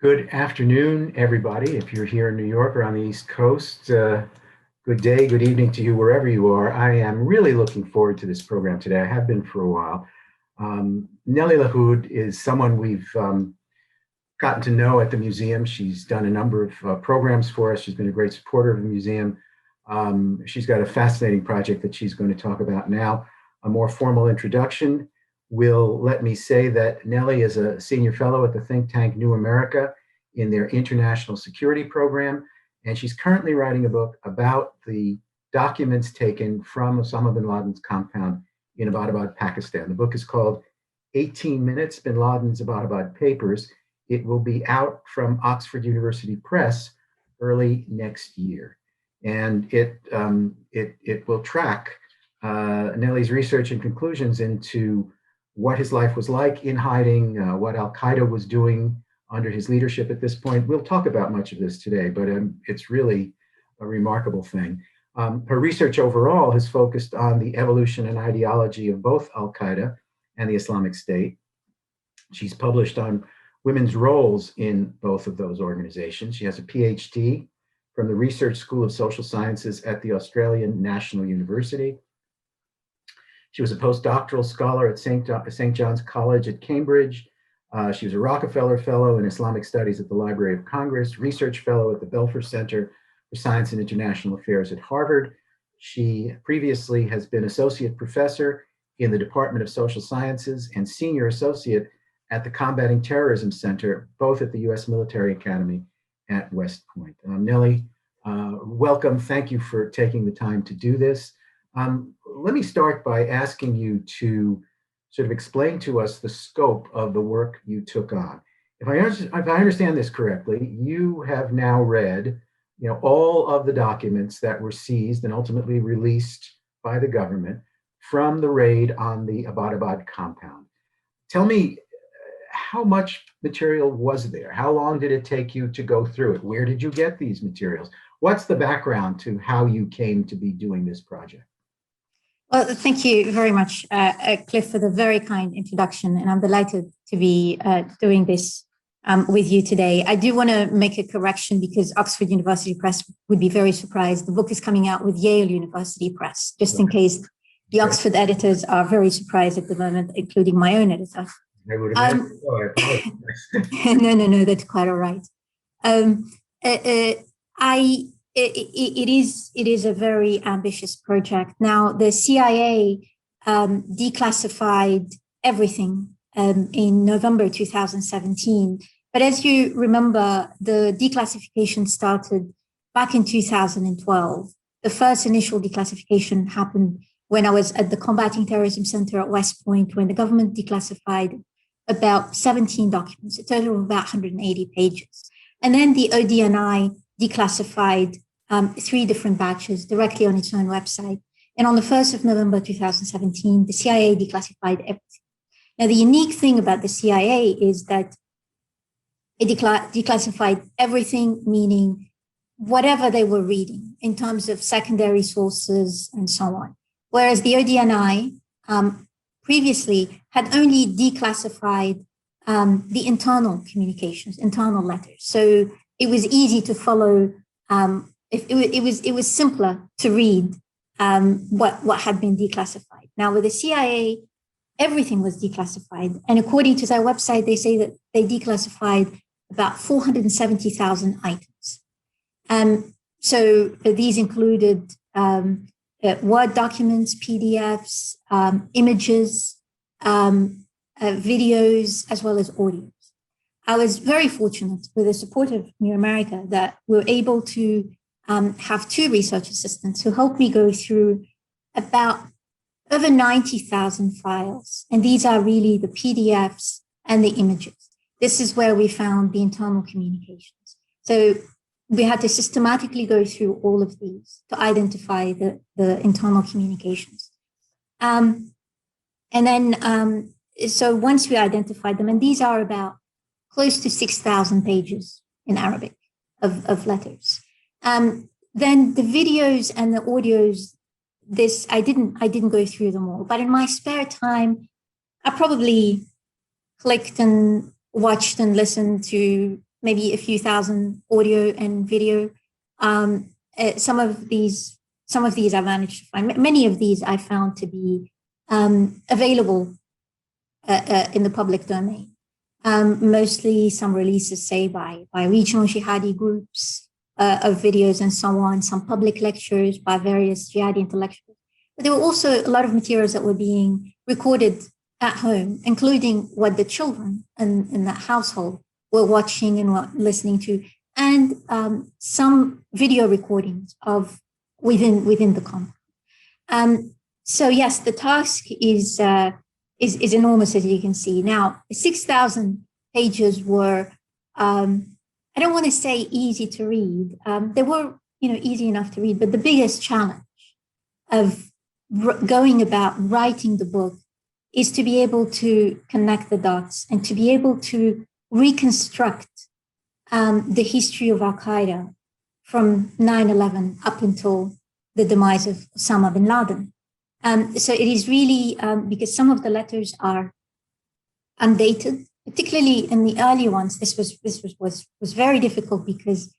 Good afternoon, everybody. If you're here in New York or on the East Coast, good day, good evening to you wherever you are. I am really looking forward to this program today. I have been for a while. Nelly Lahoud is someone we've gotten to know at the museum. She's done a number of programs for us. She's been a great supporter of the museum. She's got a fascinating project that she's going to talk about now. A more formal introduction will let me say that Nelly is a senior fellow at the think tank New America in their international security program, and she's currently writing a book about the documents taken from Osama bin Laden's compound in Abbottabad, Pakistan. The book is called 18 Minutes, Bin Laden's Abbottabad Papers. It will be out from Oxford University Press early next year. And it will track Nelly's research and conclusions into what his life was like in hiding, what al-Qaeda was doing under his leadership at this point. We'll talk about much of this today, but it's really a remarkable thing. Her research overall has focused on the evolution and ideology of both al-Qaeda and the Islamic State. She's published on women's roles in both of those organizations. She has a PhD from the Research School of Social Sciences at the Australian National University. She was a postdoctoral scholar at St. John's College at Cambridge. She was a Rockefeller Fellow in Islamic Studies at the Library of Congress, Research Fellow at the Belfer Center for Science and International Affairs at Harvard. She previously has been Associate Professor in the Department of Social Sciences and Senior Associate at the Combating Terrorism Center, both at the U.S. Military Academy at West Point. Nelly, welcome. Thank you for taking the time to do this. Let me start by asking you to sort of explain to us the scope of the work you took on. If I understand this correctly, you have now read, all of the documents that were seized and ultimately released by the government from the raid on the Abbottabad compound. Tell me, how much material was there? How long did it take you to go through it? Where did you get these materials? What's the background to how you came to be doing this project? Well, thank you very much, Cliff, for the very kind introduction, and I'm delighted to be doing this with you today. I do want to make a correction because Oxford University Press would be very surprised. The book is coming out with Yale University Press, just in case the Oxford editors are very surprised at the moment, including my own editor. I would imagine so. I apologize. No, that's quite all right. It is a very ambitious project. Now, the CIA declassified everything in November 2017. But as you remember, the declassification started back in 2012. The first initial declassification happened when I was at the Combating Terrorism Center at West Point, when the government declassified about 17 documents, a total of about 180 pages. And then the ODNI declassified 3 different batches directly on its own website. And on the 1st of November 2017, the CIA declassified everything. Now, the unique thing about the CIA is that it declassified everything, meaning whatever they were reading in terms of secondary sources and so on. Whereas the ODNI previously had only declassified the internal communications, internal letters. So it was easy to follow. It was simpler to read what had been declassified. Now with the CIA, everything was declassified, and according to their website, they say that they declassified about 470,000 items. So these included Word documents, PDFs, images, videos, as well as audios. I was very fortunate with the support of New America that we were able to have 2 research assistants who helped me go through about over 90,000 files. And these are really the PDFs and the images. This is where we found the internal communications. So we had to systematically go through all of these to identify the internal communications. And then, so once we identified them, and these are about close to 6,000 pages in Arabic of letters. Then the videos and the audios, I didn't go through them all, but in my spare time, I probably clicked and watched and listened to maybe a few thousand audio and video. Some of these I managed to find. Many of these I found to be available in the public domain. Mostly some releases, say, by regional jihadi groups of videos and so on, some public lectures by various jihadi intellectuals. But there were also a lot of materials that were being recorded at home, including what the children in that household were watching and were listening to, and some video recordings of within the compound. So yes, the task is enormous, as you can see. Now, 6,000 pages were, I don't want to say easy to read. They were, easy enough to read, but the biggest challenge of going about writing the book is to be able to connect the dots and to be able to reconstruct the history of al-Qaeda from 9/11 up until the demise of Osama bin Laden. So it is really because some of the letters are undated, particularly in the early ones. This was very difficult because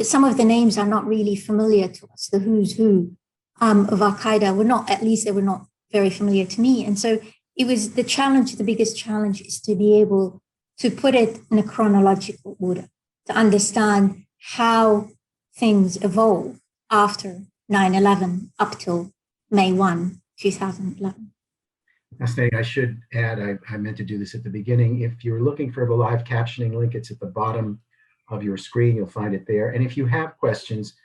some of the names are not really familiar to us. The who's who of al-Qaeda were not, at least they were not very familiar to me. And so it was the challenge. The biggest challenge is to be able to put it in a chronological order, to understand how things evolved after 9/11 up till May 1, 2011. Fascinating. I should add, I meant to do this at the beginning. If you're looking for the live captioning link, it's at the bottom of your screen. You'll find it there. And if you have questions,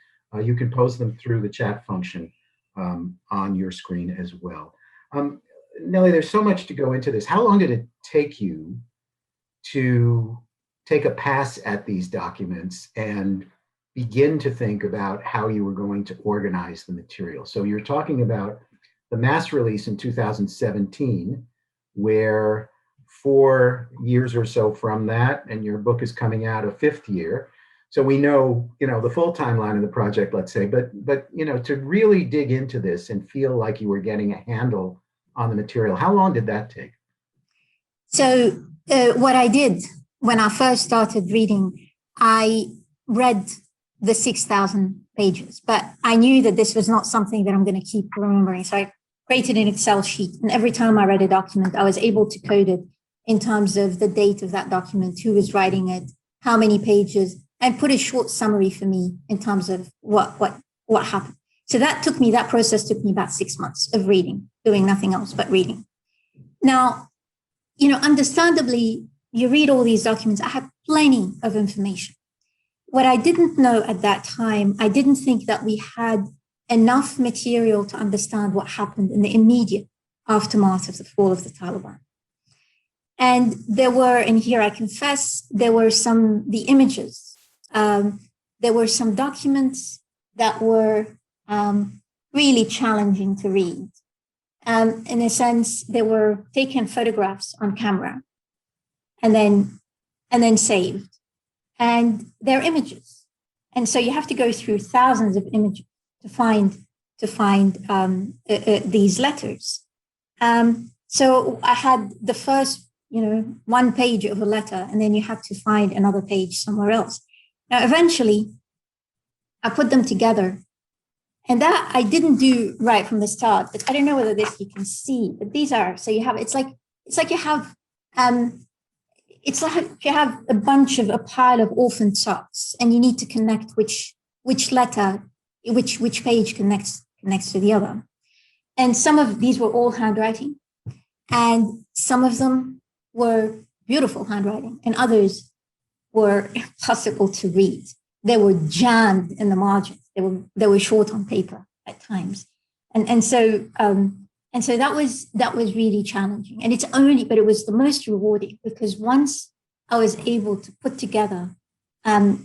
you can pose them through the chat function on your screen as well. Nelly, there's so much to go into this. How long did it take you to take a pass at these documents and begin to think about how you were going to organize the material? So you're talking about the mass release in 2017, where 4 years or so from that, and your book is coming out a fifth year. So we know, the full timeline of the project, let's say, but to really dig into this and feel like you were getting a handle on the material, how long did that take? So what I did when I first started reading, I read the 6,000 pages, but I knew that this was not something that I'm going to keep remembering. So I created an Excel sheet, and every time I read a document, I was able to code it in terms of the date of that document, who was writing it, how many pages, and put a short summary for me in terms of what happened. So that process took me about 6 months of reading, doing nothing else but reading. Now, understandably, you read all these documents. I had plenty of information. What I didn't know at that time, I didn't think that we had enough material to understand what happened in the immediate aftermath of the fall of the Taliban. And and here I confess, there were the images, there were some documents that were really challenging to read. In a sense, they were taken photographs on camera and then saved. And they're images. And so you have to go through thousands of images to find these letters. So I had the first, one page of a letter, and then you have to find another page somewhere else. Now, eventually, I put them together. And that I didn't do right from the start, but I don't know whether you can see, but these are, so you have, it's like you have a pile of orphan socks, and you need to connect which letter, which page connects to the other. And some of these were all handwriting, and some of them were beautiful handwriting, and others were impossible to read. They were jammed in the margins. They were short on paper at times, and so that was really challenging. And but it was the most rewarding, because once I was able to put together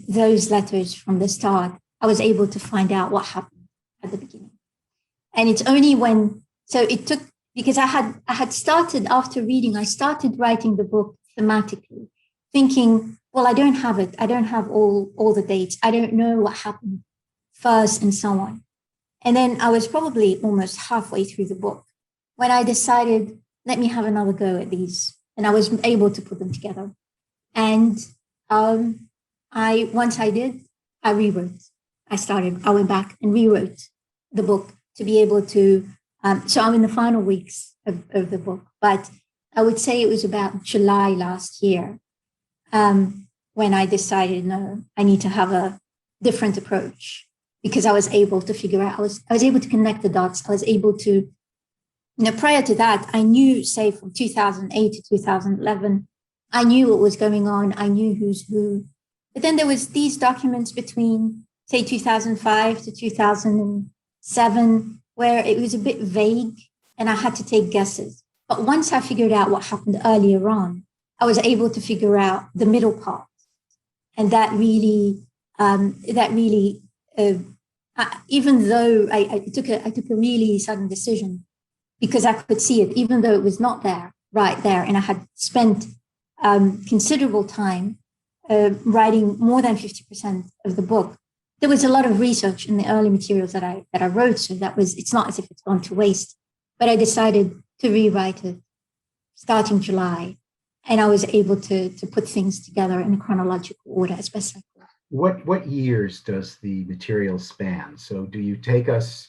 those letters from the start, I was able to find out what happened at the beginning. And it's only because I had started, after reading, I started writing the book thematically, thinking, well, I don't have it. I don't have all the dates. I don't know what happened first, and so on. And then I was probably almost halfway through the book when I decided, let me have another go at these. And I was able to put them together. And Once I did, I rewrote. I went back and rewrote the book to be able to. So I'm in the final weeks of the book, but I would say it was about July last year when I decided, no, I need to have a different approach, because I was able to figure out, I was able to connect the dots. I was able to, prior to that, I knew, say, from 2008 to 2011, I knew what was going on. I knew who's who. But then there was these documents between, say, 2005 to 2007, where it was a bit vague and I had to take guesses. But once I figured out what happened earlier on, I was able to figure out the middle part. And that really, even though I took a really sudden decision, because I could see it, even though it was not there, right there, and I had spent considerable time writing more than 50% of the book. There was a lot of research in the early materials that I wrote, so it's not as if it's gone to waste. But I decided to rewrite it starting July, and I was able to put things together in a chronological order as best I could. What years does the material span? So do you take us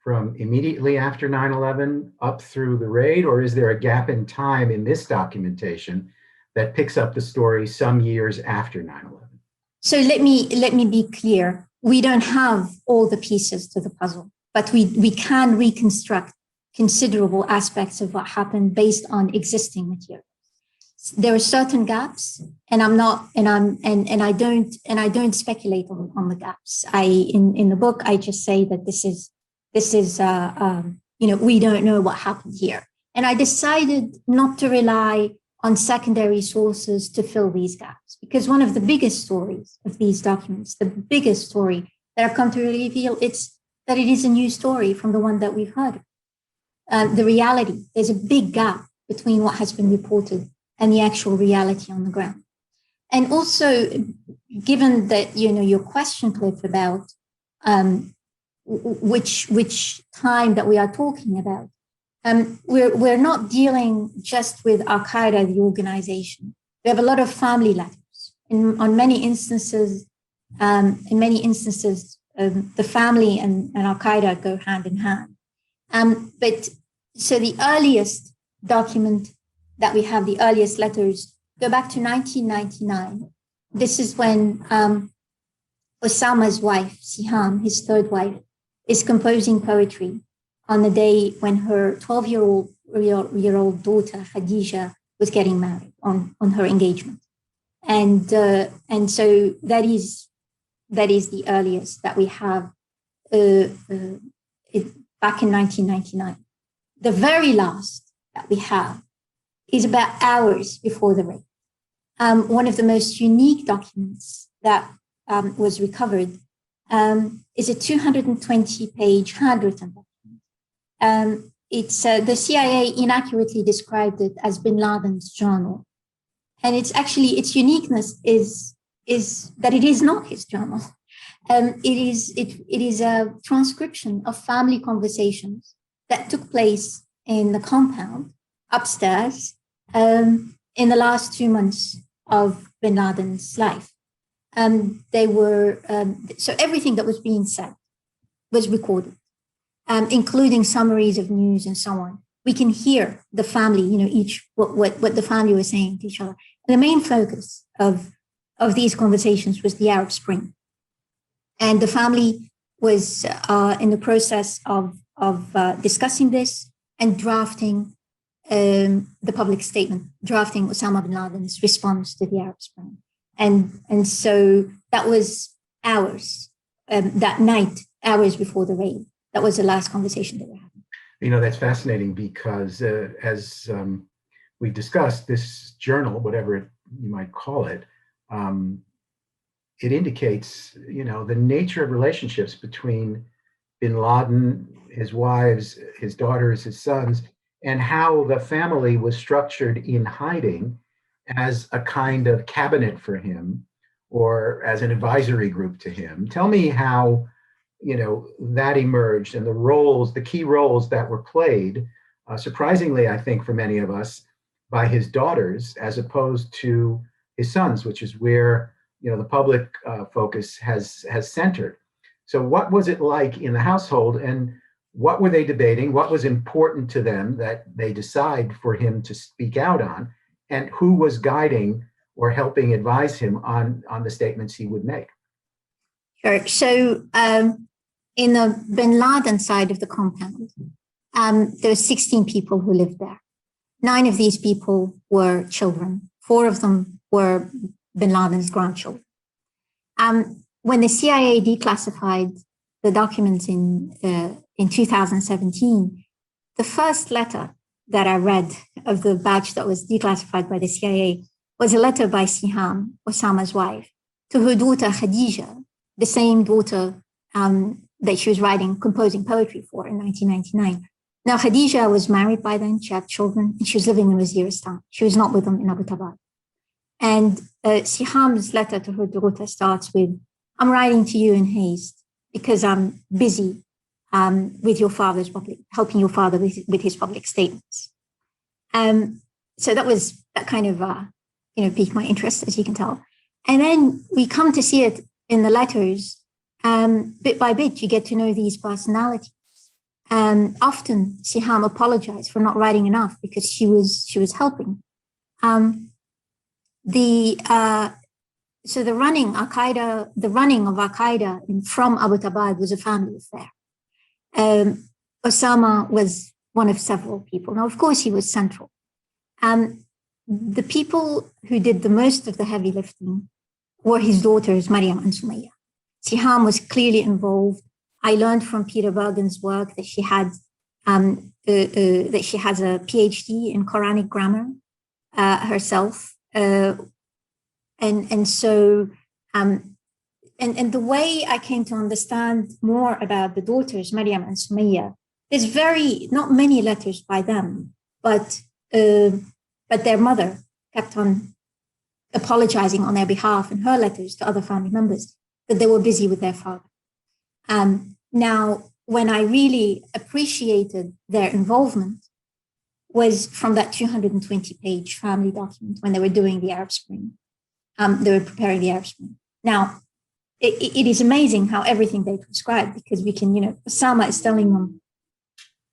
from immediately after 9/11 up through the raid, or is there a gap in time in this documentation that picks up the story some years after 9/11? So let me be clear. We don't have all the pieces to the puzzle, but we can reconstruct considerable aspects of what happened based on existing material. There are certain gaps, and I don't speculate on the gaps. In the book, I just say that this is we don't know what happened here, and I decided not to rely on secondary sources to fill these gaps, because one of the biggest stories of these documents, the biggest story that I've come to reveal, it's that it is a new story from the one that we've heard. The reality, there's a big gap between what has been reported and the actual reality on the ground. And also, given that, your question, Cliff, about which time that we are talking about, we're not dealing just with al-Qaeda, the organization. We have a lot of family letters. On many instances, the family and al-Qaeda go hand in hand. But so the earliest document that we have, the earliest letters, go back to 1999. This is when Osama's wife, Siham, his third wife, is composing poetry on the day when her 12-year-old daughter, Khadija, was getting married on her engagement. And so that is the earliest that we have back in 1999. The very last that we have is about hours before the raid. One of the most unique documents that was recovered is a 220-page handwritten document. It's the CIA inaccurately described it as bin Laden's journal, and its uniqueness is that it is not his journal. It is a transcription of family conversations that took place in the compound upstairs in the last 2 months of bin Laden's life. They were so everything that was being said was recorded, including summaries of news and so on. We can hear the family, what the family was saying to each other. And the main focus of these conversations was the Arab Spring, and the family was in the process of discussing this and drafting the public statement, drafting Osama bin Laden's response to the Arab Spring. And so that was hours, that night, hours before the raid. That was the last conversation that we had. That's fascinating because as we discussed, this journal, whatever you might call it, it indicates, the nature of relationships between bin Laden, his wives, his daughters, his sons, and how the family was structured in hiding as a kind of cabinet for him or as an advisory group to him. Tell me how, that emerged and the key roles that were played, surprisingly, I think, for many of us, by his daughters, as opposed to his sons, which is where the public focus has centered. So what was it like in the household, and what were they debating? What was important to them that they decide for him to speak out on, and who was guiding or helping advise him on the statements he would make? Sure. So in the bin Laden side of the compound, there were 16 people who lived there. 9 of these people were children. 4 of them were bin Laden's grandchildren. When the CIA declassified the documents in 2017, the first letter that I read of the batch that was declassified by the CIA was a letter by Siham, Osama's wife, to her daughter Khadija, the same daughter that she was composing poetry for in 1999. Now, Khadija was married by then, she had children, and she was living in Waziristan. She was not with them in Abbottabad. And Siham's letter to her daughter starts with, "I'm writing to you in haste because I'm busy with your father's helping your father with his public statements." So that kind of piqued my interest, as you can tell. And then we come to see it in the letters. Bit by bit, you get to know these personalities. Often Siham apologized for not writing enough because she was helping. So the running of Al-Qaeda from Abbottabad was a family affair. Osama was one of several people. Now, of course, he was central. The people who did the most of the heavy lifting were his daughters, Maryam and Sumaya. Siham was clearly involved. I learned from Peter Bergen's work that she has a PhD in Quranic grammar herself, and so the way I came to understand more about the daughters, Maryam and Sumaya, there's not many letters by them, but their mother kept on apologizing on their behalf in her letters to other family members that they were busy with their father. Now, when I really appreciated their involvement was from that 220-page family document when they were doing the Arab Spring. They were preparing the Arab Spring. Now, it is amazing how everything they prescribed, because we can, Osama is telling them,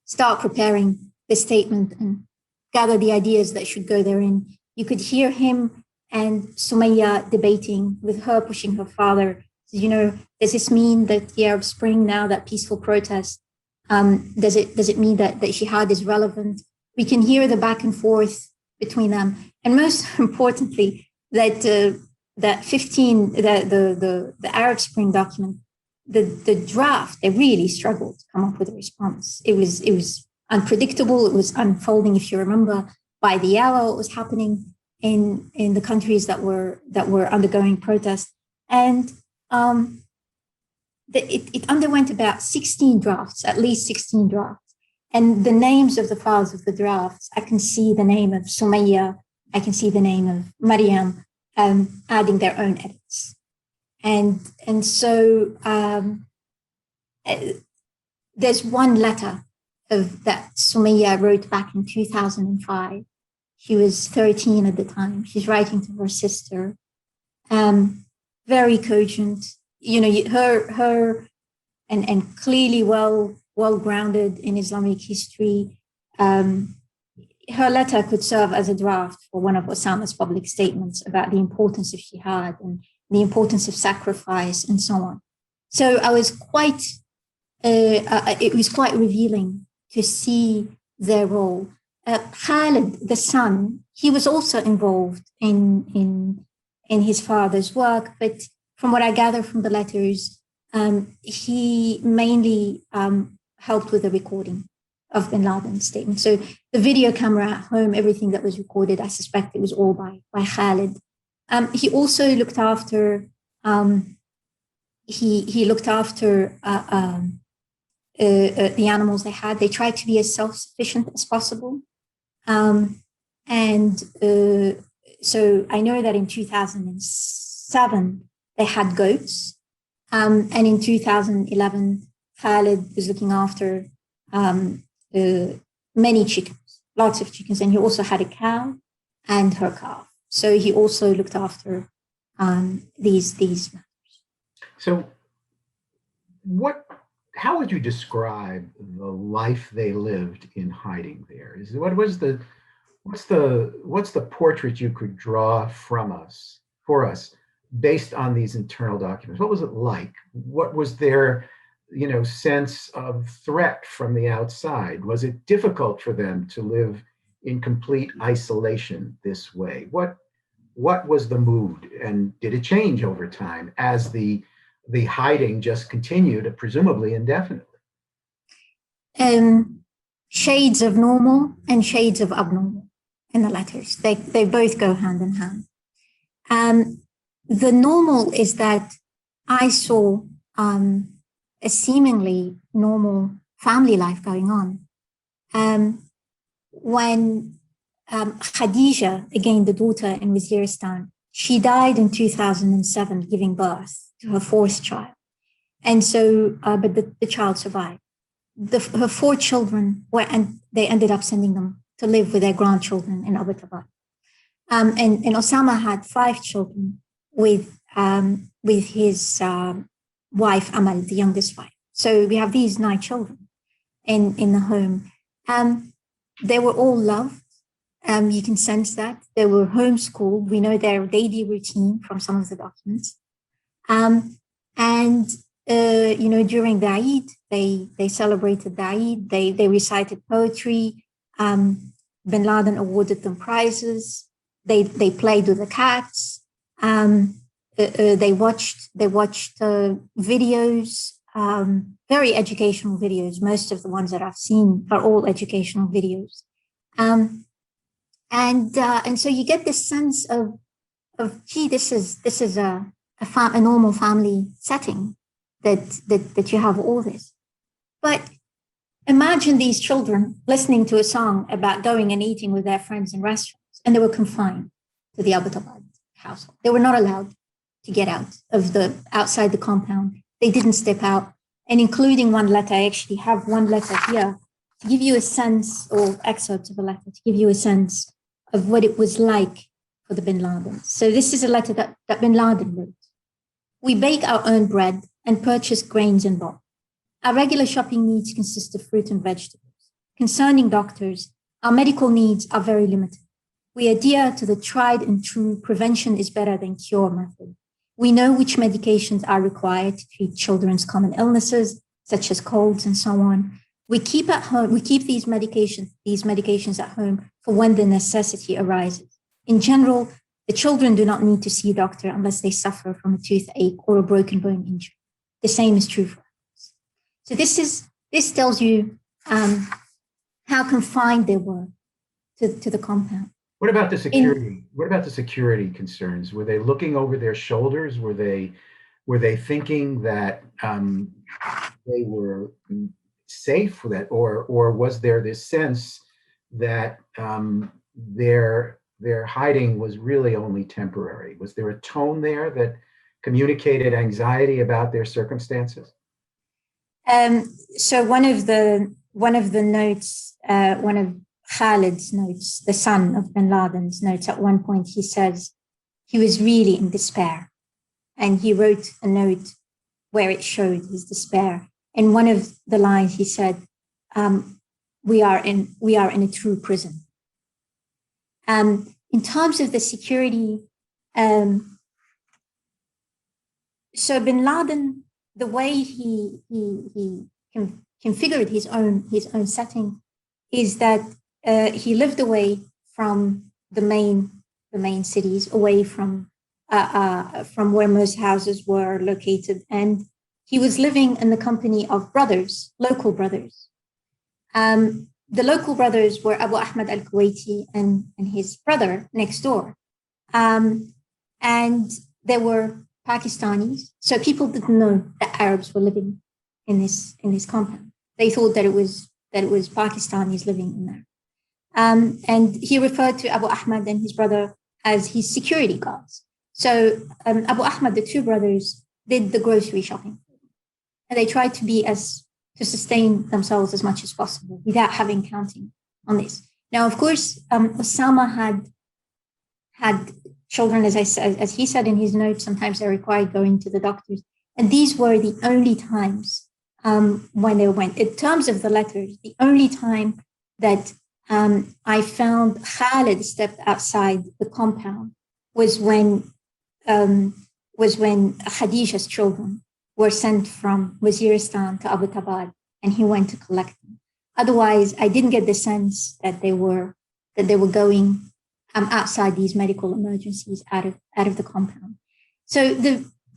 start preparing the statement and gather the ideas that should go therein. You could hear him and Sumaya debating, with her pushing her father. Does this mean that the Arab Spring now, that peaceful protest, does it mean that jihad is relevant? We can hear the back and forth between them, and most importantly, that the Arab Spring document, the draft, they really struggled to come up with a response. It was unpredictable. It was unfolding. If you remember, by the hour, it was happening in the countries that were undergoing protest, and it underwent about 16 drafts, at least 16 drafts. And the names of the files of the drafts, I can see the name of Sumaya, I can see the name of Maryam, adding their own edits. And so there's one letter that Sumaya wrote back in 2005. She was 13 at the time. She's writing to her sister. Very cogent, her and clearly well-grounded in Islamic history. Her letter could serve as a draft for one of Osama's public statements about the importance of jihad and the importance of sacrifice and so on. So I was it was quite revealing to see their role. Khalid, the son, he was also involved in his father's work, but from what I gather from the letters, he mainly helped with the recording of bin Laden's statement. So the video camera at home, everything that was recorded, I suspect it was all by Khalid. He also looked after he looked after the animals they had. They tried to be as self-sufficient as possible, so I know that in 2007 they had goats, and in 2011 Khalid was looking after many chickens, lots of chickens, and he also had a cow and her calf. So he also looked after these. So how would you describe the life they lived in hiding there? What's the portrait you could draw for us based on these internal documents? What was it like? What was their, sense of threat from the outside? Was it difficult for them to live in complete isolation this way? What was the mood, and did it change over time as the hiding just continued, presumably indefinitely? Shades of normal and shades of abnormal in the letters. They both go hand in hand. The normal is that I saw a seemingly normal family life going on. When Khadija, again, the daughter in Waziristan, she died in 2007, giving birth to her fourth child. And so, but the child survived. Her four children and they ended up sending them to live with their grandchildren in Abbottabad. And Osama had five children with his wife, Amal, the youngest wife. So we have these 9 children in the home. They were all loved. You can sense that. They were homeschooled. We know their daily routine from some of the documents. During the Eid, they celebrated the Eid. They recited poetry. Bin Laden awarded them prizes. They played with the cats. They watched videos, very educational videos. Most of the ones that I've seen are all educational videos. And so you get this sense of gee, this is a normal family setting that you have all this. But imagine these children listening to a song about going and eating with their friends in restaurants, and they were confined to the Abbottabad household. They were not allowed to get outside the compound. They didn't step out. And including one letter, I actually have one letter here to give you a sense, or excerpts of a letter, to give you a sense of what it was like for the Bin Ladens. So this is a letter that Bin Laden wrote. We bake our own bread and purchase grains in bulk. Our regular shopping needs consist of fruit and vegetables. Concerning doctors, our medical needs are very limited. We adhere to the tried and true prevention is better than cure method. We know which medications are required to treat children's common illnesses, such as colds and so on. We keep these medications at home for when the necessity arises. In general, the children do not need to see a doctor unless they suffer from a toothache or a broken bone injury. The same is true for us. So this tells you how confined they were to the compound. What about the security? What about the security concerns? Were they looking over their shoulders? Were they thinking that they were safe for that, or was there this sense that their hiding was really only temporary? Was there a tone there that communicated anxiety about their circumstances? So one of the notes, one of Khalid's notes, the son of Bin Laden's notes, at one point he says he was really in despair, and he wrote a note where it showed his despair. In one of the lines, he said, "We are in a true prison." In terms of the security, so Bin Laden, the way he configured his own setting is that he lived away from the main cities, away from where most houses were located, and he was living in the company of brothers, local brothers. The local brothers were Abu Ahmad al-Kuwaiti and his brother next door. And they were Pakistanis. So people didn't know that Arabs were living in this compound. They thought that it was Pakistanis living in there. And he referred to Abu Ahmad and his brother as his security guards. So Abu Ahmad, the two brothers, did the grocery shopping. And they tried to sustain themselves as much as possible without having counting on this. Now, of course, Osama had children, as he said in his notes, sometimes they required going to the doctors. And these were the only times when they went. In terms of the letters, the only time that I found Khalid stepped outside the compound was when Khadijah's children were sent from Waziristan to Abbottabad, and he went to collect them. Otherwise, I didn't get the sense that they were going outside these medical emergencies out of the compound. So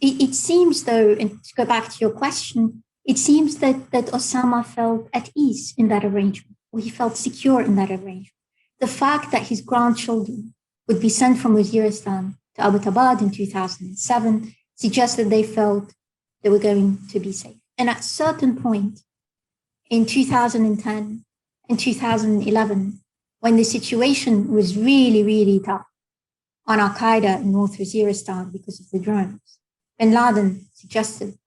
it seems, though, and to go back to your question, it seems that Osama felt at ease in that arrangement, or he felt secure in that arrangement. The fact that his grandchildren would be sent from Waziristan to Abbottabad in 2007 suggests that they felt they were going to be safe. And at a certain point in 2010 and 2011, when the situation was really, really tough on al-Qaeda in North Waziristan because of the drones, bin Laden suggested,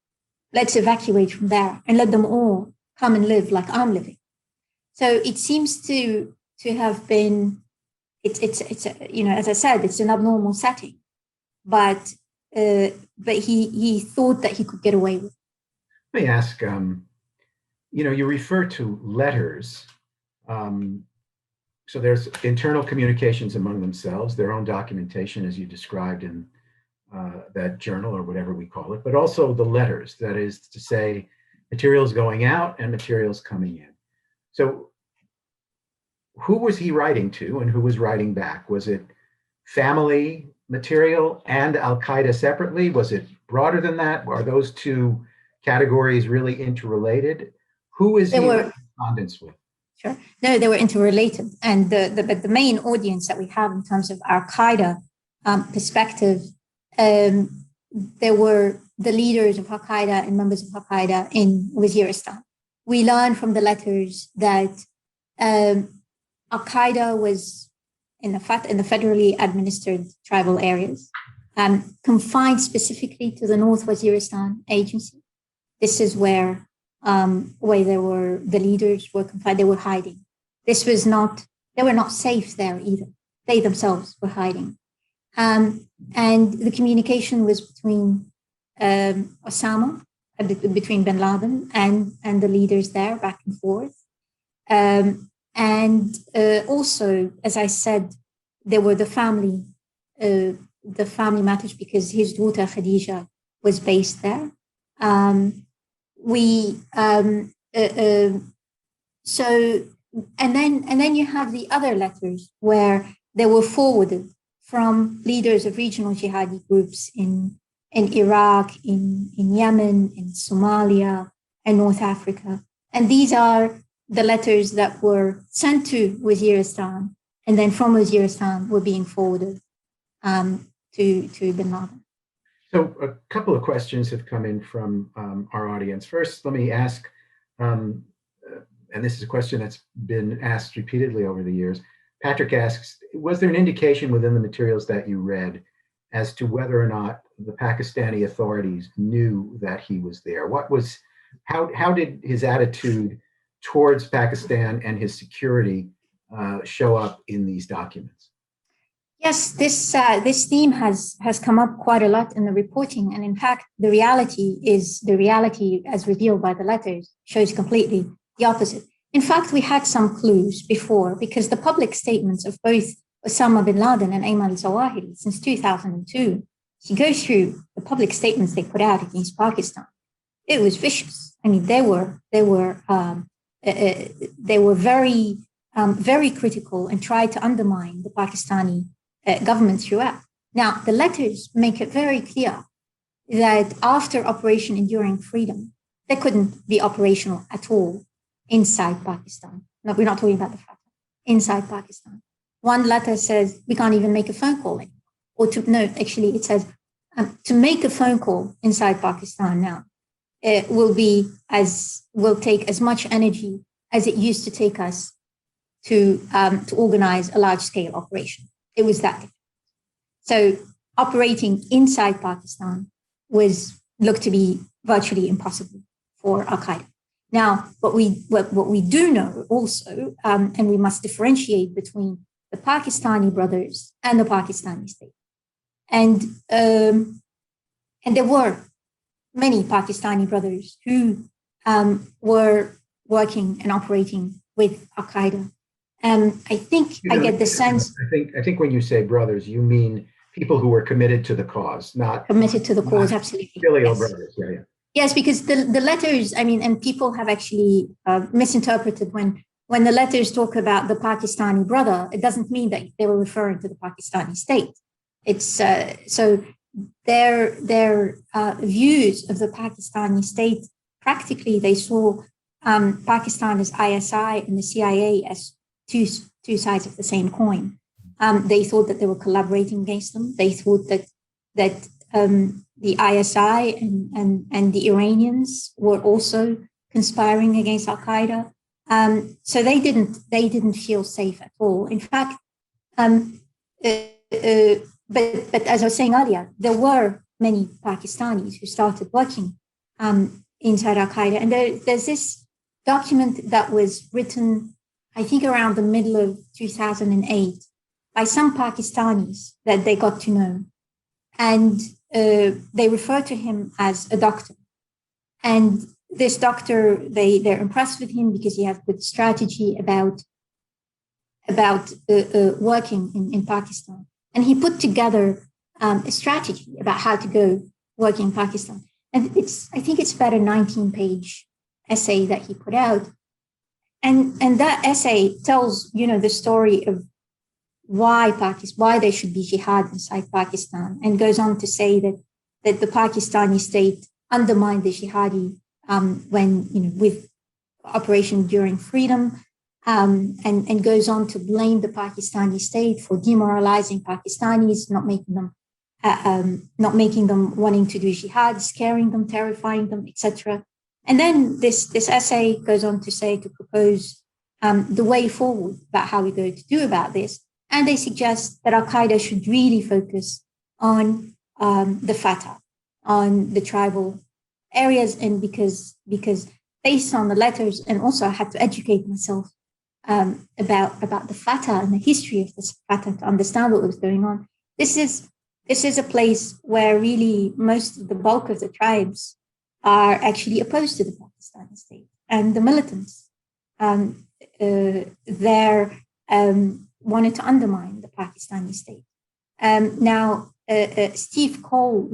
let's evacuate from there and let them all come and live like I'm living. So it seems to have been, it's as I said, it's an abnormal setting, but he thought that he could get away with it. Let me ask, you refer to letters. So there's internal communications among themselves, their own documentation, as you described in that journal or whatever we call it, but also the letters, that is to say, materials going out and materials coming in. So who was he writing to and who was writing back? Was it family material and al-Qaeda separately? Was it broader than that? Are those two categories really interrelated? Who is he in correspondence with? Sure. No, they were interrelated. And the main audience that we have in terms of al-Qaeda perspective, there were the leaders of al-Qaeda and members of al-Qaeda in Waziristan. We learned from the letters that al-Qaeda was in the federally administered tribal areas, confined specifically to the North Waziristan agency. This is where the leaders were confined, they were hiding. They were not safe there either. They themselves were hiding. And the communication was between Osama, between bin Laden and the leaders there, back and forth. And also, as I said, there were the family matters because his daughter Khadija was based there. So and then you have the other letters where they were forwarded from leaders of regional jihadi groups in Iraq, in Yemen, in Somalia, and North Africa. And these are the letters that were sent to Waziristan, and then from Waziristan were being forwarded to bin Laden. So a couple of questions have come in from our audience. First, let me ask, and this is a question that's been asked repeatedly over the years. Patrick asks, was there an indication within the materials that you read as to whether or not the Pakistani authorities knew that he was there? How did his attitude towards Pakistan and his security show up in these documents? Yes, this theme has come up quite a lot in the reporting. And in fact, the reality as revealed by the letters shows completely the opposite. In fact, we had some clues before because the public statements of both Osama bin Laden and Ayman al-Zawahiri since 2002, if you go through the public statements they put out against Pakistan, it was vicious. I mean, they were very, very critical and tried to undermine the Pakistani government throughout. Now, the letters make it very clear that after Operation Enduring Freedom, they couldn't be operational at all inside Pakistan. No, we're not talking about the Fatah. Inside Pakistan. One letter says we can't even make a phone call anymore. It says to make a phone call inside Pakistan now, it will take as much energy as it used to take us to organize a large-scale operation. It was that difficult. So operating inside Pakistan looked to be virtually impossible for al-Qaeda. Now, what we do know also, and we must differentiate between the Pakistani brothers and the Pakistani state. And there were many Pakistani brothers who were working and operating with al-Qaeda. I think I get the sense. I think when you say brothers, you mean people who were committed to the cause, not committed to the cause, absolutely. Filial Yes. brothers, yeah. Yes, because the letters, I mean, and people have actually misinterpreted when the letters talk about the Pakistani brother, it doesn't mean that they were referring to the Pakistani state. It's so their views of the Pakistani state, practically they saw Pakistan as ISI and the CIA as two sides of the same coin. They thought that they were collaborating against them. They thought that the ISI and the Iranians were also conspiring against al-Qaeda. So they didn't feel safe at all. In fact, but as I was saying earlier, there were many Pakistanis who started working inside al-Qaeda. And there's this document that was written, I think, around the middle of 2008 by some Pakistanis that they got to know. And they refer to him as a doctor. And this doctor, they're impressed with him because he has good strategy about working in Pakistan. And he put together a strategy about how to go work in Pakistan. And I think it's about a 19-page essay that he put out. And that essay tells, the story of why there should be jihad inside Pakistan, and goes on to say that the Pakistani state undermined the jihadi with Operation Enduring Freedom, and goes on to blame the Pakistani state for demoralizing Pakistanis, not making them wanting to do jihad, scaring them, terrifying them, etc. And then this essay goes on to propose the way forward about how we're going to do about this. And they suggest that al-Qaeda should really focus on the Fatah, on the tribal areas. And because based on the letters, and also I had to educate myself about the Fatah and the history of this Fatah to understand what was going on. This is a place where really most of the bulk of the tribes are actually opposed to the Pakistani state, and the militants wanted to undermine the Pakistani state. Now, Steve Cole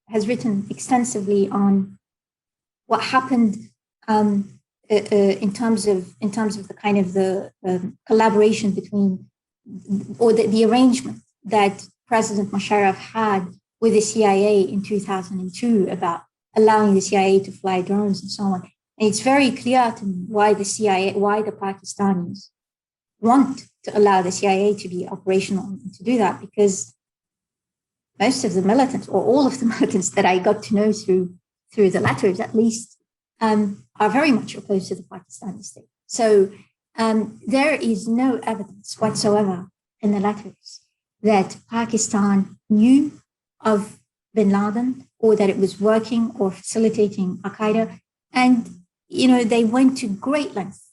has written extensively on what happened in terms of the kind of the collaboration between, or the arrangement that President Musharraf had with the CIA in 2002 about allowing the CIA to fly drones and so on. And it's very clear to me why the Pakistanis want to allow the CIA to be operational and to do that, because most of the militants, or all of the militants that I got to know through the letters at least, are very much opposed to the Pakistani state. So there is no evidence whatsoever in the letters that Pakistan knew of bin Laden, or that it was working or facilitating al-Qaeda. And, they went to great lengths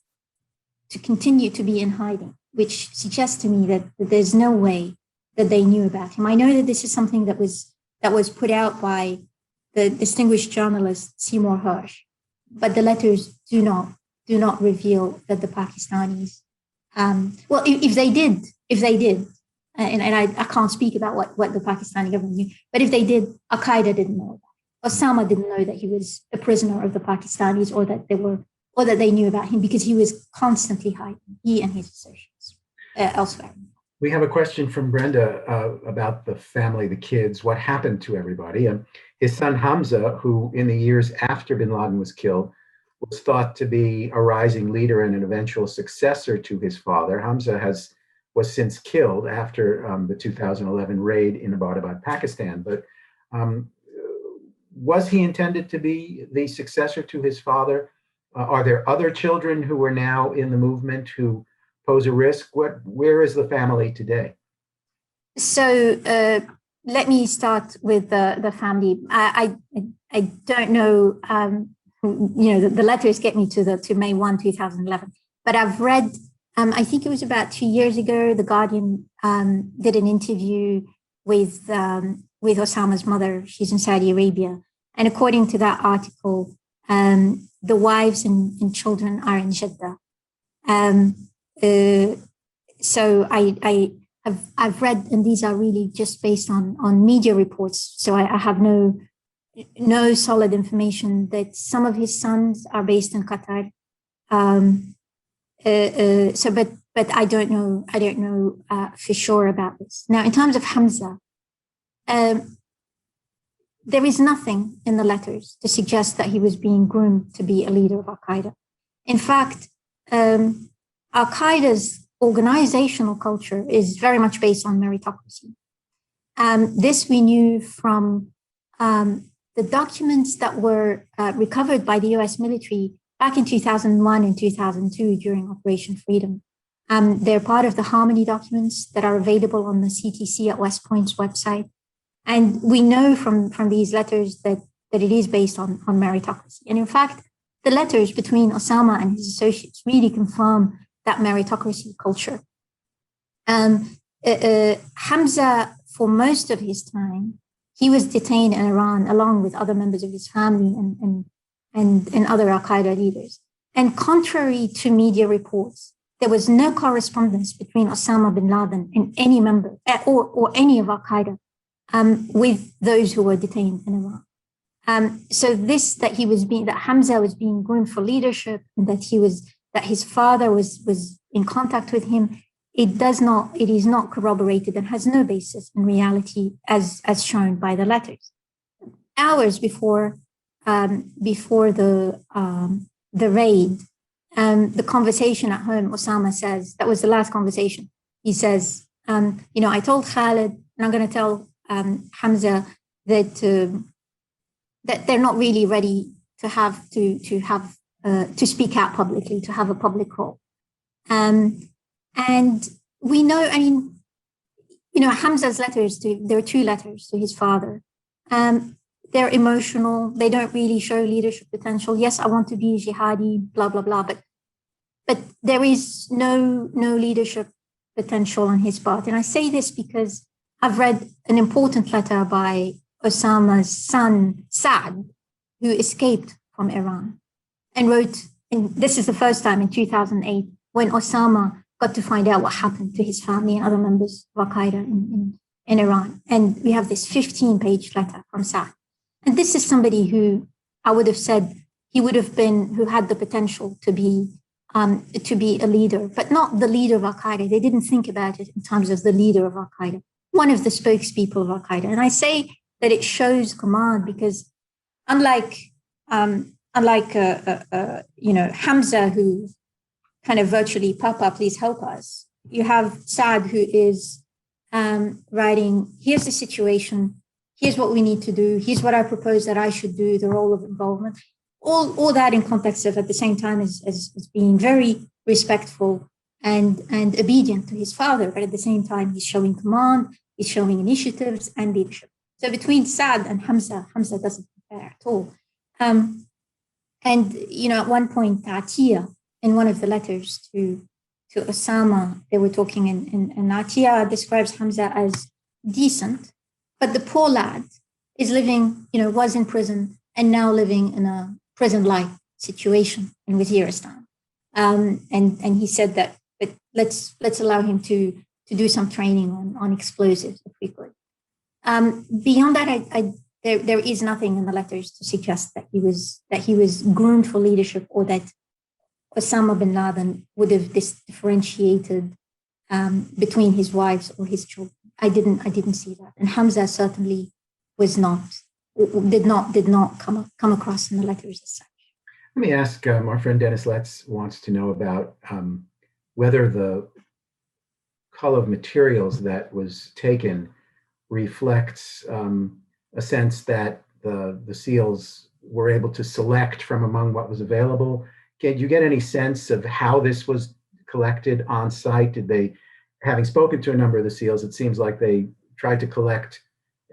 to continue to be in hiding, which suggests to me that there's no way that they knew about him. I know that this is something that was put out by the distinguished journalist Seymour Hersh, but the letters do not reveal that the Pakistanis, if they did, and I can't speak about what the Pakistani government knew, but if they did, al-Qaeda didn't know about it. Osama didn't know that he was a prisoner of the Pakistanis, or that they knew about him, because he was constantly hiding, he and his associates elsewhere. We have a question from Brenda about the family, the kids, what happened to everybody. His son Hamza, who in the years after bin Laden was killed, was thought to be a rising leader and an eventual successor to his father. Hamza was since killed after the 2011 raid in Abbottabad, Pakistan. But was he intended to be the successor to his father? Are there other children who are now in the movement who pose a risk? Where is the family today? So let me start with the family. I don't know. The letters get me to May 1, 2011, but I've read I think it was about 2 years ago, The Guardian did an interview with Osama's mother. She's in Saudi Arabia. And according to that article, the wives and children are in Jeddah. So I've read, and these are really just based on media reports. So I have no solid information that some of his sons are based in Qatar. But I don't know for sure about this. Now, in terms of Hamza, there is nothing in the letters to suggest that he was being groomed to be a leader of al-Qaeda. In fact, al-Qaeda's organizational culture is very much based on meritocracy. This we knew from the documents that were recovered by the US military back in 2001 and 2002 during Operation Freedom. They're part of the Harmony documents that are available on the CTC at West Point's website. And we know from these letters that it is based on meritocracy. And in fact, the letters between Osama and his associates really confirm that meritocracy culture. Hamza, for most of his time, he was detained in Iran along with other members of his family and other al-Qaeda leaders. And contrary to media reports, there was no correspondence between Osama bin Laden and any member or any of al-Qaeda with those who were detained in Iran. So that Hamza was being groomed for leadership, and that his father was in contact with him, it is not corroborated and has no basis in reality as shown by the letters. Hours before the raid, the conversation at home, Osama says, that was the last conversation. He says, I told Khalid, and I'm going to tell Hamza that they're not really ready to speak out publicly, to have a public call. And we know, Hamza's letters, there are 2 letters to his father. They're emotional. They don't really show leadership potential. Yes, I want to be jihadi, blah, blah, blah. But there is no leadership potential on his part. And I say this because I've read an important letter by Osama's son, Saad, who escaped from Iran and wrote, and this is the first time in 2008, when Osama got to find out what happened to his family and other members of al-Qaeda in Iran. And we have this 15-page letter from Saad. And this is somebody who I would have said who had the potential to be a leader, but not the leader of al-Qaeda. They didn't think about it in terms of the leader of al-Qaeda, one of the spokespeople of al-Qaeda. And I say that it shows command because unlike Hamza, who kind of virtually, Papa, please help us, you have Saad, who is writing, here's the situation, here's what we need to do, here's what I propose that I should do, the role of involvement, all that in context of at the same time as being very respectful and obedient to his father, but at the same time he's showing command, he's showing initiatives and leadership. So between Saad and Hamza doesn't compare at all. At one point, Atiya, in one of the letters to Osama, they were talking, and Atiya describes Hamza as decent, but the poor lad is living, was in prison and now living in a prison-like situation in Waziristan. And he said that, but let's allow him to do some training on explosives if we could. Beyond that, there is nothing in the letters to suggest that he was groomed for leadership or that Osama bin Laden would have differentiated between his wives or his children. I didn't see that, and Hamza certainly did not come across in the letters as such. Let me ask, our friend Dennis Letts wants to know about whether the cull of materials that was taken reflects a sense that the SEALs were able to select from among what was available. Can you get any sense of how this was collected on site? Did they, having spoken to a number of the SEALs, it seems like they tried to collect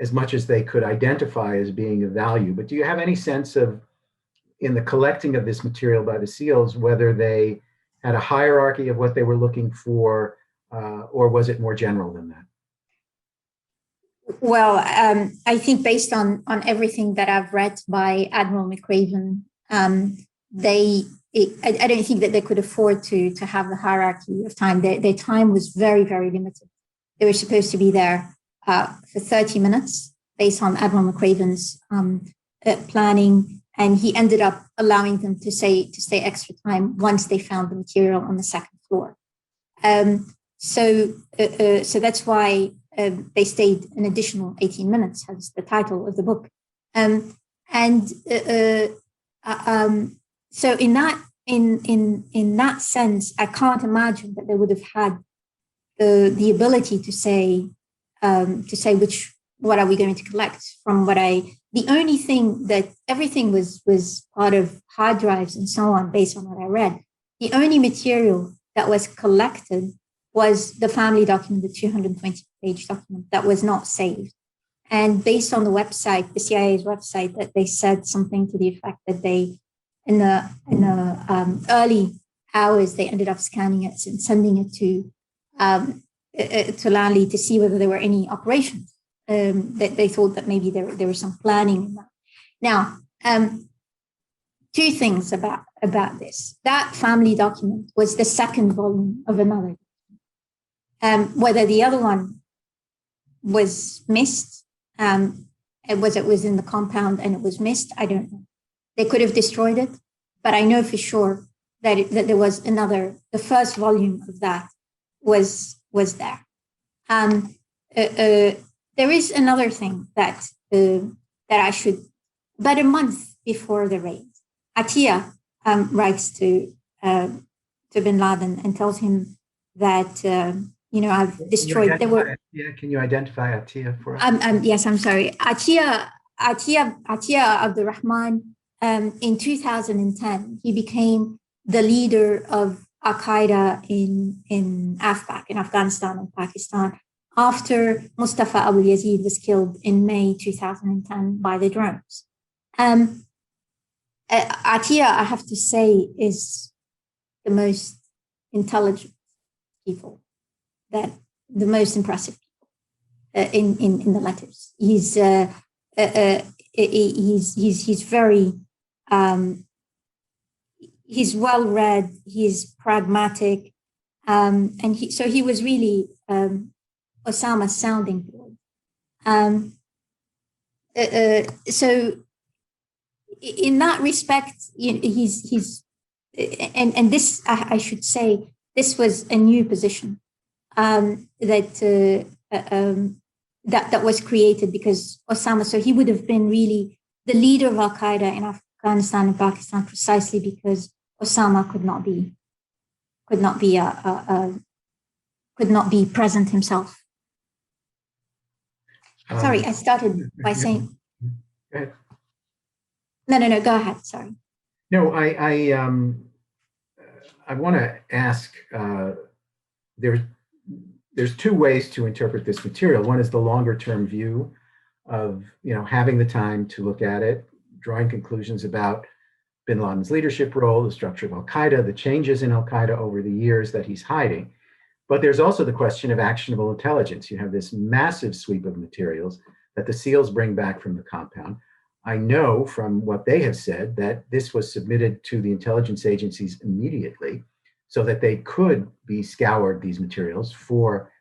as much as they could identify as being of value. But do you have any sense of, in the collecting of this material by the SEALs, whether they had a hierarchy of what they were looking for, or was it more general than that? Well, I think based on everything that I've read by Admiral McRaven, I don't think that they could afford to have the hierarchy of time. Their time was very, very limited. They were supposed to be there for 30 minutes based on Admiral McRaven's planning, and he ended up allowing them to stay extra time once they found the material on the second floor. So that's why they stayed an additional 18 minutes, as the title of the book. So in that sense, I can't imagine that they would have had the ability to say what are we going to collect from the only thing that everything was part of hard drives and so on, based on what I read. The only material that was collected was the family document, the 220-page document that was not saved. And based on the website, the CIA's website, that they said something to the effect that they, in the early hours, they ended up scanning it and sending it to Lanley to see whether there were any operations. That they thought that maybe there was some planning in that. Now, two things about this. That family document was the second volume of another. Whether the other one was missed, it was in the compound and it was missed, I don't know. They could have destroyed it, but I know for sure that there was another. The first volume of that was there. There is another thing that I should. About a month before the raid, Atiyah writes to bin Laden and tells him that I've destroyed. Can you identify Atiyah for us? Yes, I'm sorry. Atiyah Abdurrahman. In 2010, he became the leader of al-Qaeda in Afghanistan and Pakistan, after Mustafa Abu Yazid was killed in May 2010 by the drones. Atiyah, I have to say, is the most intelligent people, the most impressive people in the letters. He's very he's well read. He's pragmatic, and he was really Osama's sounding board. So in that respect, he's and this, I should say, this was a new position that was created because Osama. So he would have been really the leader of al-Qaeda in Afghanistan and Pakistan, precisely because Osama could not be present himself. Sorry, I started by saying. Go ahead. No, go ahead. Sorry. No, I want to ask. There's two ways to interpret this material. One is the longer-term view of having the time to look at it, drawing conclusions about bin Laden's leadership role, the structure of al-Qaeda, the changes in al-Qaeda over the years that he's hiding. But there's also the question of actionable intelligence. You have this massive sweep of materials that the SEALs bring back from the compound. I know from what they have said that this was submitted to the intelligence agencies immediately so that they could be scoured, these materials, for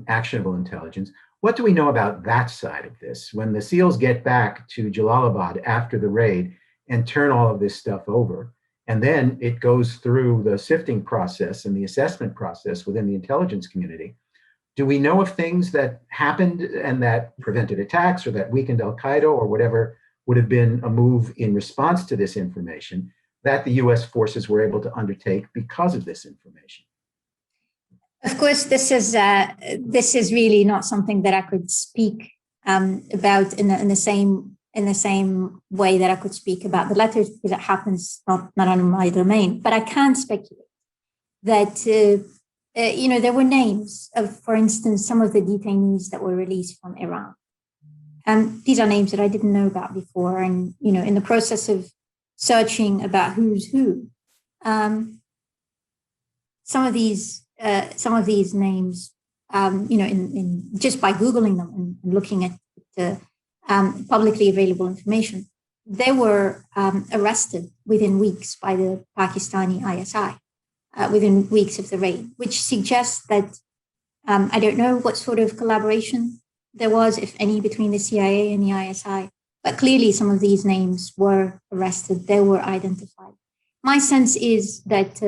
actionable intelligence. What do we know about that side of this? When the SEALs get back to Jalalabad after the raid and turn all of this stuff over, and then it goes through the sifting process and the assessment process within the intelligence community, do we know of things that happened and that prevented attacks or that weakened al-Qaeda or whatever would have been a move in response to this information that the US forces were able to undertake because of this information? Of course, this is really not something that I could speak about in the same way that I could speak about the letters, because it happens not under my domain. But I can speculate that there were names of, for instance, some of the detainees that were released from Iran. These are names that I didn't know about before, and in the process of searching about who's who, some of these names, in just by Googling them and looking at the publicly available information, they were arrested within weeks by the Pakistani ISI, within weeks of the raid, which suggests that I don't know what sort of collaboration there was, if any, between the CIA and the ISI, but clearly some of these names were arrested, they were identified. My sense is that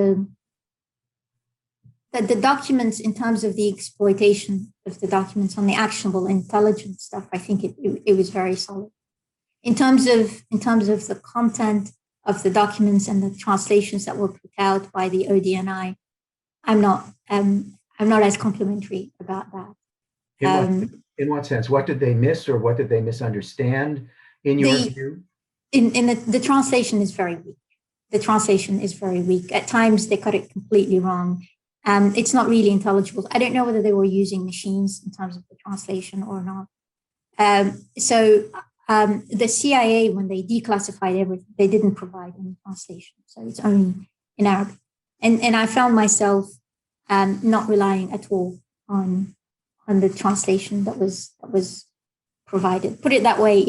that the documents, in terms of the exploitation of the documents on the actionable intelligence stuff, I think it was very solid. In terms of the content of the documents and the translations that were put out by the ODNI, I'm not as complimentary about that. In what sense? What did they miss, or what did they misunderstand in your view? The translation is very weak. The translation is very weak. At times they got it completely wrong. It's not really intelligible. I don't know whether they were using machines in terms of the translation or not. The CIA, when they declassified everything, they didn't provide any translation. So it's only in Arabic. And I found myself not relying at all on the translation that was provided. Put it that way,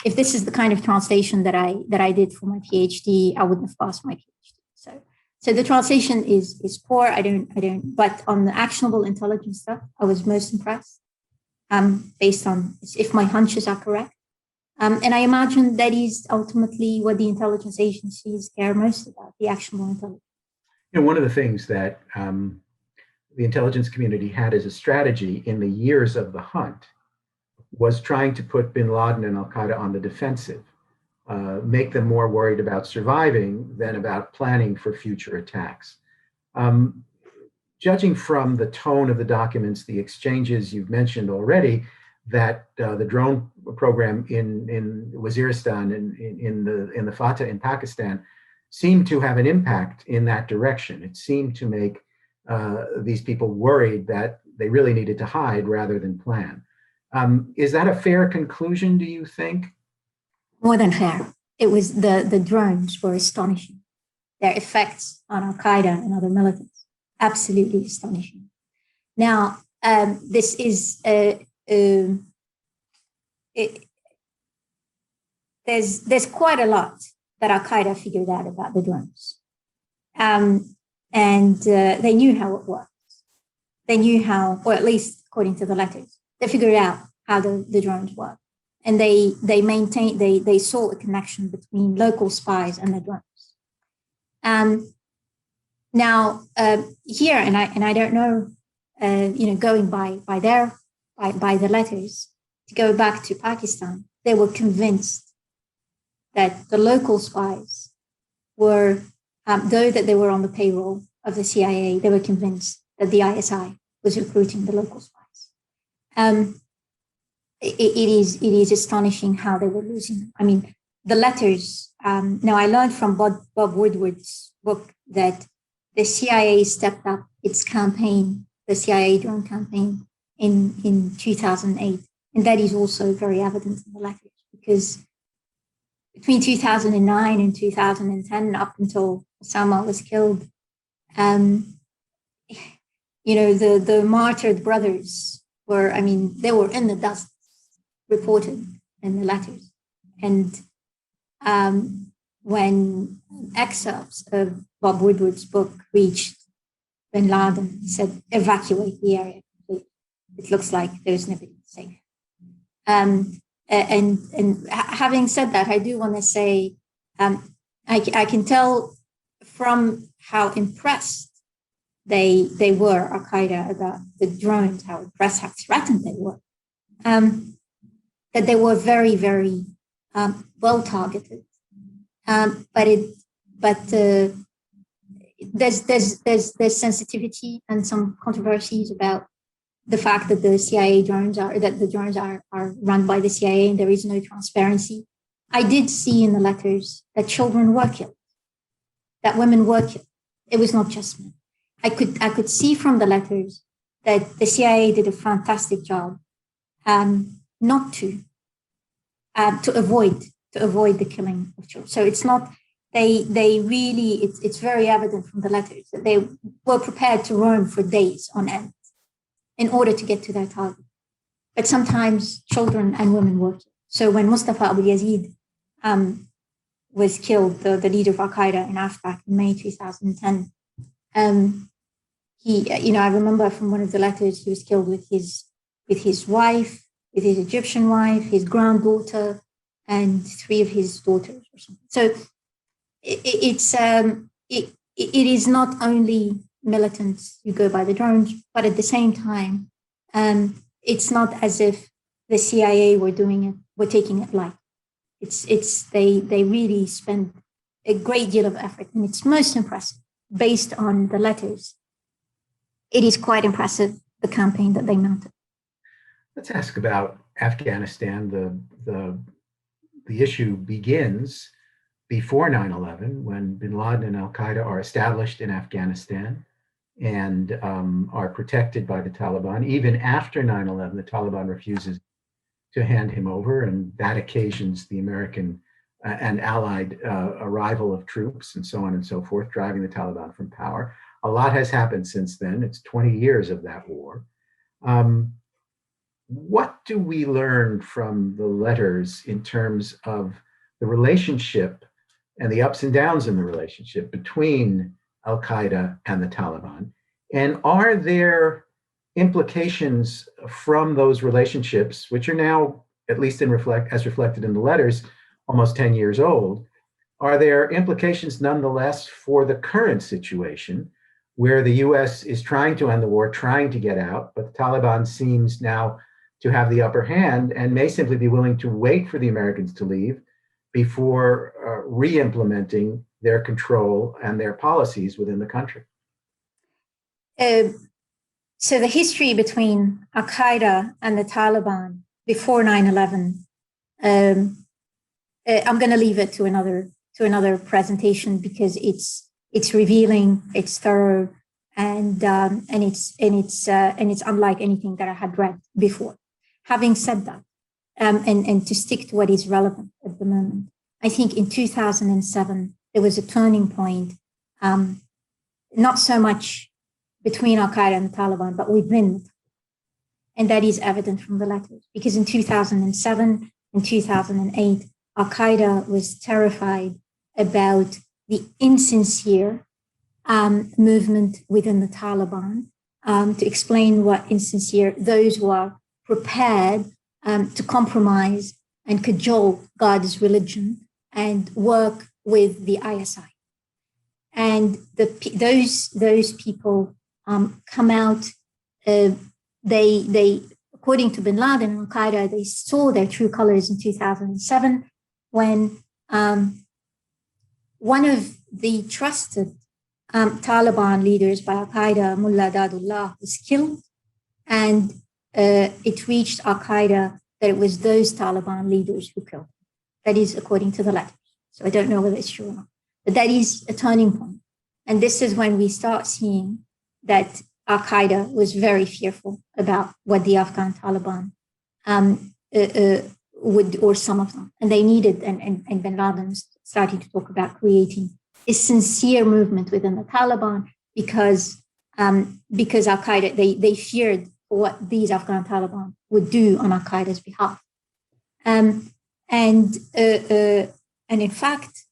if this is the kind of translation that I did for my PhD, I wouldn't have passed my PhD. So the translation is poor. I don't. But on the actionable intelligence stuff, I was most impressed. Based on, if my hunches are correct, and I imagine that is ultimately what the intelligence agencies care most about: the actionable intelligence. One of the things that the intelligence community had as a strategy in the years of the hunt was trying to put bin Laden and al-Qaeda on the defensive, make them more worried about surviving than about planning for future attacks. Judging from the tone of the documents, the exchanges you've mentioned already, that the drone program in Waziristan, in the Fatah in Pakistan, seemed to have an impact in that direction. It seemed to make these people worried that they really needed to hide rather than plan. Is that a fair conclusion, do you think? More than fair. It was the drones were astonishing. Their effects on al-Qaeda and other militants, absolutely astonishing. Now, this is there's quite a lot that al-Qaeda figured out about the drones, and they knew how it works. They knew how, or at least according to the letters, they figured out how the drones work. And they saw a connection between local spies and the drones. Now here, and I don't know, going by the letters, to go back to Pakistan, they were convinced that the local spies were, though that they were on the payroll of the CIA, they were convinced that the ISI was recruiting the local spies. It is astonishing how they were losing. I mean, the letters. Now, I learned from Bob Woodward's book that the CIA stepped up its campaign, the CIA drone campaign, in 2008, and that is also very evident in the letters, because between 2009 and 2010, up until Osama was killed, the martyred brothers were. I mean, they were in the dust, reported in the letters. And when excerpts of Bob Woodward's book reached bin Laden, he said, evacuate the area completely. It looks like there's nobody safe. And having said that, I do want to say, I can tell from how impressed they were, al-Qaeda, about the drones, how impressed, how threatened they were. That they were very, very well targeted, but there's sensitivity and some controversies about the fact that the drones are run by the CIA and there is no transparency. I did see in the letters that children were killed, that women were killed. It was not just men. I could see from the letters that the CIA did a fantastic job. Not to avoid the killing of children. So it's not they really, it's very evident from the letters that they were prepared to roam for days on end in order to get to their target. But sometimes children and women were killed. So when Mustafa Abu Yazid was killed, the leader of al-Qaeda in Afghanistan in May 2010, I remember from one of the letters, he was killed with his wife, with his Egyptian wife, his granddaughter, and 3 of his daughters or something. So it is not only militants who go by the drones, but at the same time, it's not as if the CIA were taking it light. They really spend a great deal of effort, and it's most impressive based on the letters. It is quite impressive, the campaign that they mounted. Let's ask about Afghanistan. The issue begins before 9/11, when bin Laden and al-Qaeda are established in Afghanistan and are protected by the Taliban. Even after 9/11, the Taliban refuses to hand him over, and that occasions the American and allied arrival of troops and so on and so forth, driving the Taliban from power. A lot has happened since then. It's 20 years of that war. What do we learn from the letters in terms of the relationship and the ups and downs in the relationship between al-Qaeda and the Taliban? And are there implications from those relationships, which are now, at least as reflected in the letters, almost 10 years old? Are there implications nonetheless for the current situation, where the US is trying to end the war, trying to get out, but the Taliban seems now to have the upper hand and may simply be willing to wait for the Americans to leave before re-implementing their control and their policies within the country? So the history between al-Qaeda and the Taliban before 9/11, I'm going to leave it to another presentation, because it's revealing, it's thorough, and it's unlike anything that I had read before. Having said that, and to stick to what is relevant at the moment, I think in 2007 there was a turning point, not so much between al-Qaeda and the Taliban, but within, and that is evident from the letters, because in 2007 and 2008, al-Qaeda was terrified about the insincere movement within the Taliban. To explain what insincere, those who are prepared to compromise and cajole God's religion and work with the ISI. And those people come out, they according to bin Laden and al-Qaeda, they saw their true colors in 2007, when one of the trusted Taliban leaders by al-Qaeda, Mullah Dadullah, was killed, and it reached al-Qaeda that it was those Taliban leaders who killed him. That is according to the letters. So I don't know whether it's true or not, but that is a turning point. And this is when we start seeing that al-Qaeda was very fearful about what the Afghan Taliban would, or some of them, and they needed, and bin Laden starting to talk about creating a sincere movement within the Taliban, because al-Qaeda, they feared what these Afghan Taliban would do on al-Qaeda's behalf. And in fact,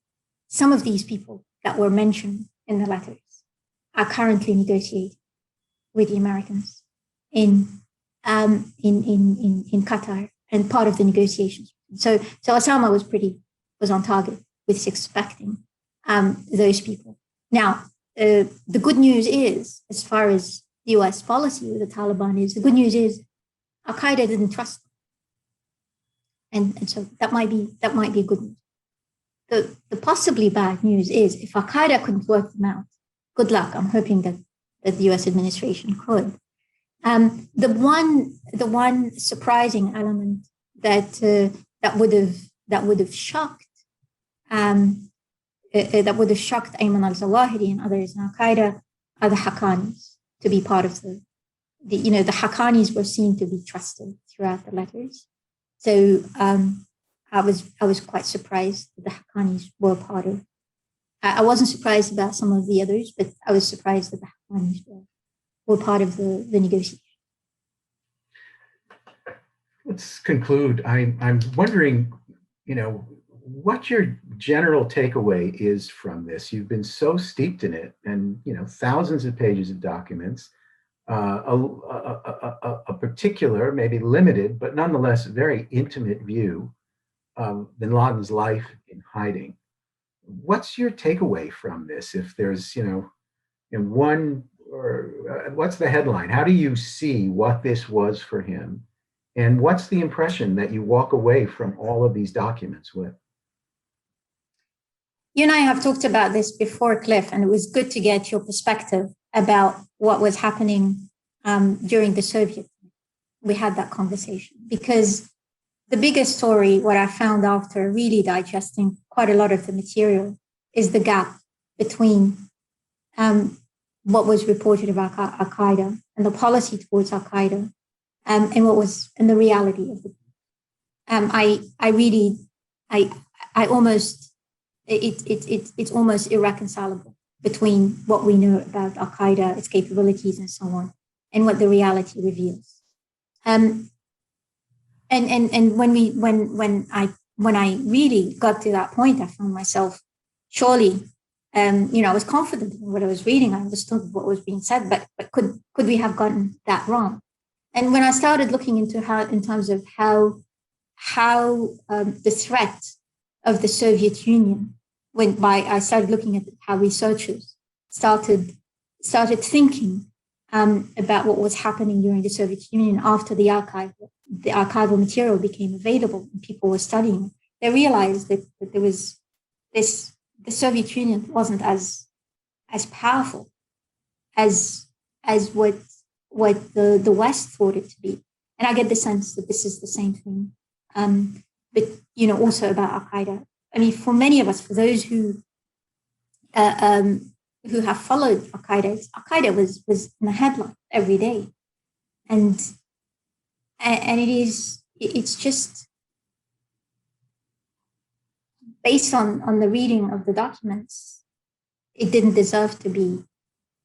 some of these people that were mentioned in the letters are currently negotiating with the Americans in Qatar, and part of the negotiations. So Osama was on target with expecting those people. Now, the good news is, as far as the US policy with the Taliban is, the good news is al-Qaeda didn't trust them. And so that might be good news. The possibly bad news is, if al-Qaeda couldn't work them out, good luck. I'm hoping that the US administration could. The one surprising element that would have shocked Ayman al-Zawahiri and others in al-Qaeda are the Haqqanis, to be part of the Haqqanis were seen to be trusted throughout the letters. So I was quite surprised that the Haqqanis were part of I wasn't surprised about some of the others, but I was surprised that the Haqqanis were part of the negotiation. Let's conclude. I'm wondering, what your general takeaway is from this. You've been so steeped in it, and thousands of pages of documents, a particular, maybe limited, but nonetheless very intimate view of bin Laden's life in hiding. What's your takeaway from this? If there's, in one, or what's the headline? How do you see what this was for him? And what's the impression that you walk away from all of these documents with? You and I have talked about this before, Cliff, and it was good to get your perspective about what was happening during the Soviet. We had that conversation because the biggest story, what I found after really digesting quite a lot of the material, is the gap between what was reported about al-Qaeda and the policy towards al-Qaeda and what was in the reality of the. It's almost irreconcilable between what we know about al-Qaeda, its capabilities, and so on, and what the reality reveals. And when I really got to that point, I found myself surely, I was confident in what I was reading. I understood what was being said, but could we have gotten that wrong? And when I started looking into in terms of how the threat of the Soviet Union I started looking at how researchers started thinking about what was happening during the Soviet Union after the archival material became available and people were studying it. They realized that there was the Soviet Union wasn't as powerful as what the West thought it to be. And I get the sense that this is the same thing. But also about al-Qaeda. I mean, for many of us, for those who have followed al-Qaeda was in the headline every day, and it's just based on the reading of the documents, it didn't deserve to be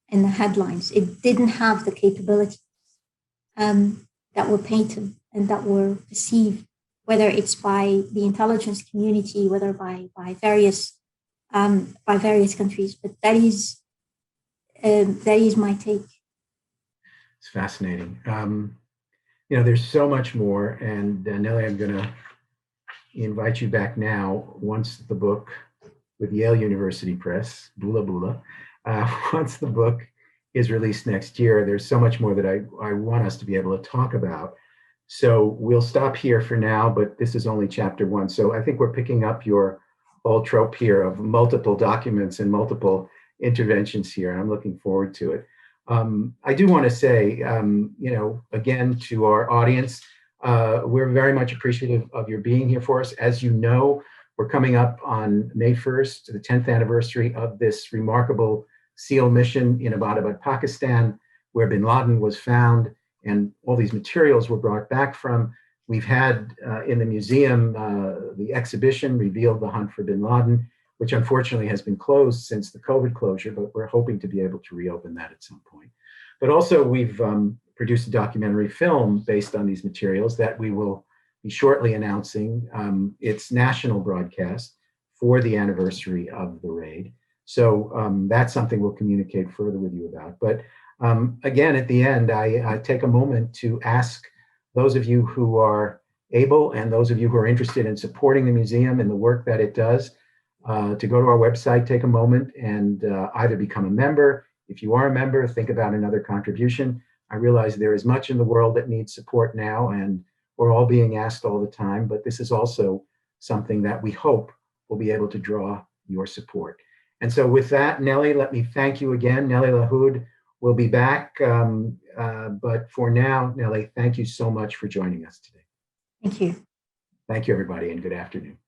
in the headlines. It didn't have the capabilities that were painted and that were perceived, whether it's by the intelligence community, whether by various countries. But that is my take. It's fascinating. There's so much more, and Nelly, I'm going to invite you back now once the book with Yale University Press, Bula Bula, once the book is released next year. There's so much more that I want us to be able to talk about. So we'll stop here for now, but this is only chapter 1. So I think we're picking up your old trope here of multiple documents and multiple interventions here. And I'm looking forward to it. I do want to say, again, to our audience, we're very much appreciative of your being here for us. As you know, we're coming up on May 1st, the 10th anniversary of this remarkable SEAL mission in Abbottabad, Pakistan, where bin Laden was found and all these materials were brought back from. We've had in the museum, the exhibition revealed the hunt for bin Laden, which unfortunately has been closed since the COVID closure, but we're hoping to be able to reopen that at some point. But also we've produced a documentary film based on these materials that we will be shortly announcing its national broadcast for the anniversary of the raid. So that's something we'll communicate further with you about. But again, at the end, I take a moment to ask those of you who are able and those of you who are interested in supporting the museum and the work that it does to go to our website, take a moment and either become a member. If you are a member, think about another contribution. I realize there is much in the world that needs support now, and we're all being asked all the time, but this is also something that we hope will be able to draw your support. And so with that, Nelly, let me thank you again. Nelly Lahoud will be back. But for now, Nelly, thank you so much for joining us today. Thank you. Thank you, everybody, and good afternoon.